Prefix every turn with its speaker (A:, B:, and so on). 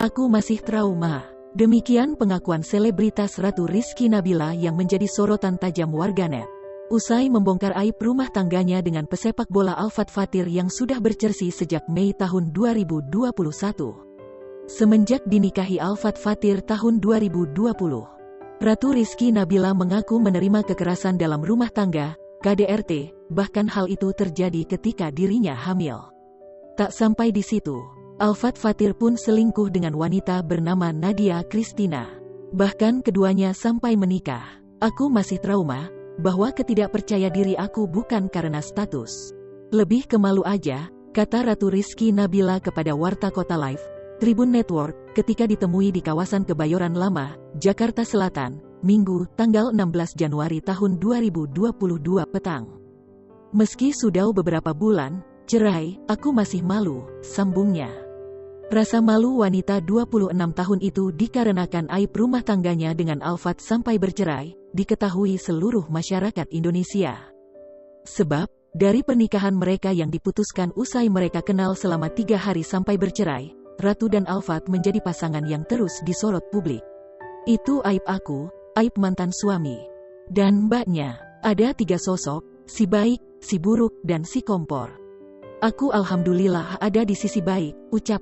A: Aku masih trauma. Demikian pengakuan selebritas Ratu Rizky Nabila yang menjadi sorotan tajam warganet. Usai membongkar aib rumah tangganya dengan pesepak bola Alfat Fathir yang sudah bercerai sejak Mei tahun 2021. Semenjak dinikahi Alfat Fathir tahun 2020, Ratu Rizky Nabila mengaku menerima kekerasan dalam rumah tangga, KDRT, bahkan hal itu terjadi ketika dirinya hamil. Tak sampai di situ, Alfat Fathir pun selingkuh dengan wanita bernama Nadia Christina. Bahkan keduanya sampai menikah. Aku masih trauma, bahwa ketidakpercaya diri aku bukan karena status. Lebih ke malu aja, kata Ratu Rizky Nabila kepada Warta Kota Live, Tribun Network, ketika ditemui di kawasan Kebayoran Lama, Jakarta Selatan, Minggu, tanggal 16 Januari tahun 2022 petang. Meski sudah beberapa bulan cerai, aku masih malu, sambungnya. Rasa malu wanita 26 tahun itu dikarenakan aib rumah tangganya dengan Alfat sampai bercerai, diketahui seluruh masyarakat Indonesia. Sebab, dari pernikahan mereka yang diputuskan usai mereka kenal selama 3 hari sampai bercerai, Ratu dan Alfat menjadi pasangan yang terus disorot publik. Itu aib aku, aib mantan suami. Dan mbaknya, ada 3 sosok, si baik, si buruk, dan si kompor. Aku alhamdulillah ada di sisi baik, ucap.